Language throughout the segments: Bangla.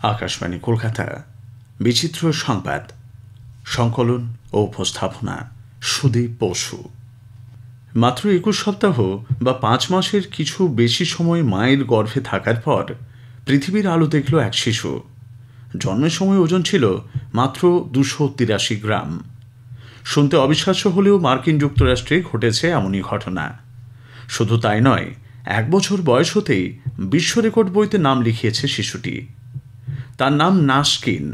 আকাশবাণী কলকাতা বিচিত্র সংবাদ সংকলন ও উপস্থাপনা সুদীপ বসু। মাত্র ২১ সপ্তাহ বা ৫ মাসের কিছু বেশি সময় মায়ের গর্ভে থাকার পর পৃথিবীর আলো দেখল এক শিশু। জন্মের সময় ওজন ছিল মাত্র ২৮৩ গ্রাম। শুনতে অবিশ্বাস্য হলেও মার্কিন যুক্তরাষ্ট্রে ঘটেছে এমনই ঘটনা। শুধু তাই নয়, ১ বছর বয়স হতেই বিশ্ব রেকর্ড বইতে নাম লিখিয়েছে শিশুটি। তার নাম নাসকিন।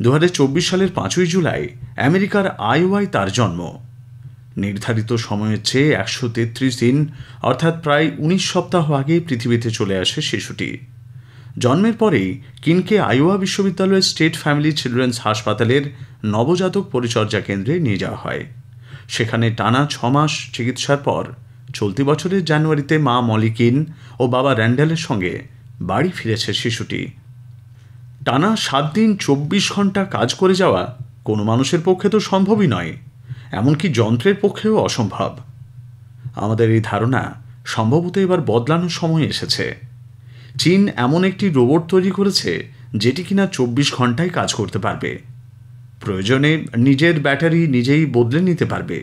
২০২৪ সালের ৫ই জুলাই আমেরিকার আইওয়ায় তার জন্ম। নির্ধারিত সময়ের চেয়ে ১৩৩ দিন অর্থাৎ প্রায় ১৯ সপ্তাহ আগে পৃথিবীতে চলে আসে শিশুটি। জন্মের পরেই কিনকে আইওয়া বিশ্ববিদ্যালয়ের স্টেট ফ্যামিলি চিলড্রেন্স হাসপাতালের নবজাতক পরিচর্যা কেন্দ্রে নিয়ে যাওয়া হয়। সেখানে টানা ৬ মাস চিকিৎসার পর চলতি বছরের জানুয়ারিতে মা মলি কিন ও বাবা র্যান্ডেলের সঙ্গে বাড়ি ফিরেছে শিশুটি। টানা ৭ দিন ২৪ ঘন্টা কাজ করে যাওয়া কোনো মানুষের পক্ষে তো সম্ভবই নয়, এমনকি যন্ত্রের পক্ষেও অসম্ভব। আমাদের এই ধারণা সম্ভবত এবার বদলানোর সময় এসেছে। চীন এমন একটি রোবট তৈরি করেছে যেটি কিনা ২৪ ঘন্টায় কাজ করতে পারবে। প্রয়োজনে নিজের ব্যাটারি নিজেই বদলে নিতে পারবে।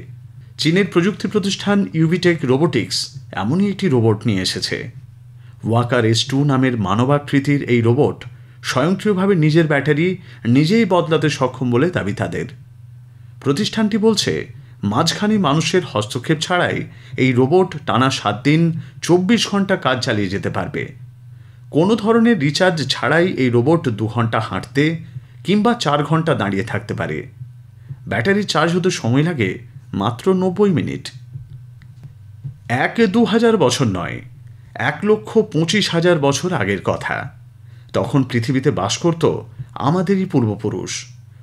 চীনের প্রযুক্তি প্রতিষ্ঠান ইউবিটেক রোবোটিক্স এমনই একটি রোবট নিয়ে এসেছে। ওয়াকার S2 নামের মানবাকৃতির এই রোবট স্বয়ংক্রিয়ভাবে নিজের ব্যাটারি নিজেই বদলাতে সক্ষম বলে দাবি তাদের। প্রতিষ্ঠানটি বলছে, মাঝখানে মানুষের হস্তক্ষেপ ছাড়াই এই রোবট টানা ৭ দিন ২৪ ঘন্টা কাজ চালিয়ে যেতে পারবে। কোনো ধরনের রিচার্জ ছাড়াই এই রোবট ২ ঘন্টা হাঁটতে কিংবা ৪ ঘন্টা দাঁড়িয়ে থাকতে পারে। ব্যাটারি চার্জ হতে সময় লাগে মাত্র ৯০ মিনিট। ১-২ বছর নয়, ১,২৫,০০০ বছর আগের কথা। তখন পৃথিবীতে বাস করত আমাদেরই পূর্বপুরুষ,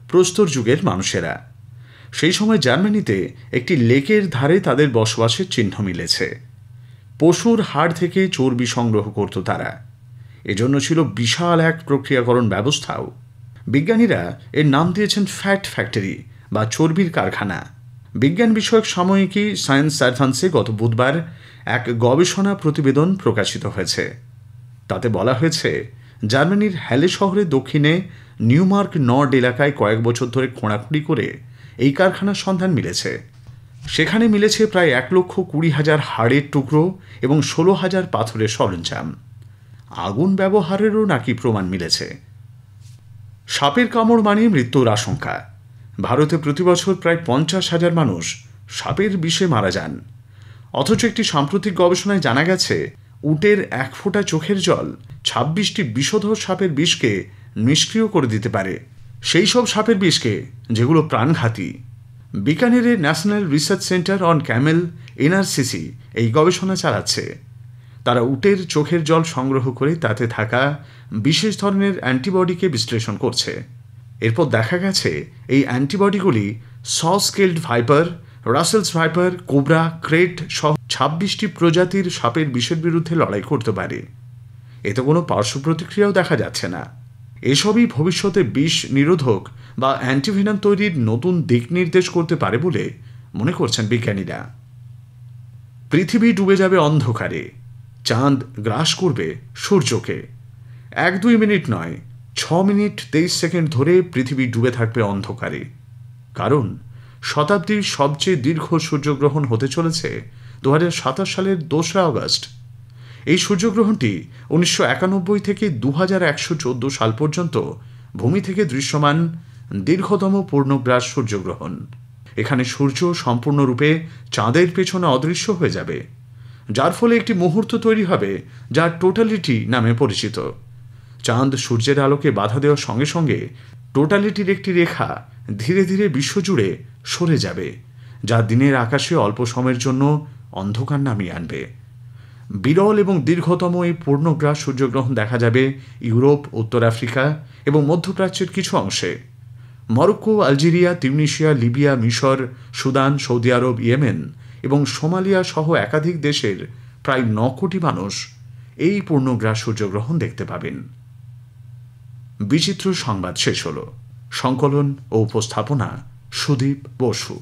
প্রস্তর যুগের মানুষেরা। সেই সময় জার্মানিতে একটি লেকের ধারে তাদের বসবাসের চিহ্ন মিলেছে। পশুর হাড় থেকে চর্বি সংগ্রহ করত তারা। এজন্য ছিল বিশাল এক প্রক্রিয়াকরণ ব্যবস্থাও। বিজ্ঞানীরা এর নাম দিয়েছেন ফ্যাট ফ্যাক্টরি বা চর্বির কারখানা। বিজ্ঞান বিষয়ক সাময়িকী সায়েন্স অ্যাডভান্সে গত বুধবার এক গবেষণা প্রতিবেদন প্রকাশিত হয়েছে। তাতে বলা হয়েছে, জার্মানির হ্যালে শহরের দক্ষিণে নিউমার্ক নর্ড এলাকায় কয়েক বছর ধরে খোঁড়াখুঁড়ি করে এই কারখানার সন্ধান মিলেছে। সেখানে মিলেছে প্রায় ১,২০,০০০ হাড়ের টুকরো এবং ১৬,০০০ পাথরের সরঞ্জাম। আগুন ব্যবহারেরও নাকি প্রমাণ মিলেছে। সাপের কামড় মানে মৃত্যুর আশঙ্কা। ভারতে প্রতি বছর প্রায় ৫০,০০০ মানুষ সাপের বিষে মারা যান। অথচ একটি সাম্প্রতিক গবেষণায় জানা গেছে, উটের ১ ফোঁটা চোখের জল ২৬টি বিষধর সাপের বিষকে নিষ্ক্রিয় করে দিতে পারে। সেই সব সাপের বিষকে যেগুলো প্রাণঘাতী। বিকানেরের national research centre on camel NRCC এই গবেষণা চালাচ্ছে। তারা উটের চোখের জল সংগ্রহ করে তাতে থাকা বিশেষ ধরনের অ্যান্টিবডিকে বিশ্লেষণ করছে। এরপর দেখা গেছে এই অ্যান্টিবডিগুলি saw scaled viper, Russell's viper, cobra, krait সহ ২৬টি প্রজাতির সাপের বিষের বিরুদ্ধে লড়াই করতে পারে। এতে কোনো পার্শ্ব প্রতিক্রিয়াও দেখা যাচ্ছে না। এসবই ভবিষ্যতে বিষ নিরোধক বা অ্যান্টিভেনাম তৈরির নতুন দিক নির্দেশ করতে পারে বলে মনে করছেন বিজ্ঞানীরা। পৃথিবী ডুবে যাবে অন্ধকারে, চাঁদ গ্রাস করবে সূর্যকে। ১-২ মিনিট নয়, ৬ মিনিট ২৩ সেকেন্ড ধরে পৃথিবী ডুবে থাকবে অন্ধকারে। কারণ শতাব্দীর সবচেয়ে দীর্ঘ সূর্যগ্রহণ হতে চলেছে ২০২৭ সালের ২রা আগস্ট। এই সূর্যগ্রহণটি ১৯৯১ থেকে ২১১৪ সাল পর্যন্ত ভূমি থেকে দৃশ্যমান দীর্ঘতম পূর্ণগ্রাস সূর্যগ্রহণ। এখানে সূর্য সম্পূর্ণরূপে চাঁদের পেছনে অদৃশ্য হয়ে যাবে, যার ফলে একটি মুহূর্ত তৈরি হবে যা টোটালিটি নামে পরিচিত। চাঁদ সূর্যের আলোকে বাধা দেওয়ার সঙ্গে সঙ্গে টোটালিটির একটি রেখা ধীরে ধীরে বিশ্বজুড়ে সরে যাবে, যা দিনের আকাশে অল্প সময়ের জন্য অন্ধকার নামিয়ে আনবে। বিরল এবং দীর্ঘতম এই পূর্ণগ্রাস সূর্যগ্রহণ দেখা যাবে ইউরোপ, উত্তর আফ্রিকা এবং মধ্যপ্রাচ্যের কিছু অংশে। মরক্কো, আলজেরিয়া, তিউনিসিয়া, লিবিয়া, মিশর, সুদান, সৌদি আরব, ইয়েমেন এবং সোমালিয়া সহ একাধিক দেশের প্রায় ৯ কোটি মানুষ এই পূর্ণগ্রাস সূর্যগ্রহণ দেখতে পাবেন। বিচিত্র সংবাদ শেষ হল। সংকলন ও উপস্থাপনা সুদীপ বসু।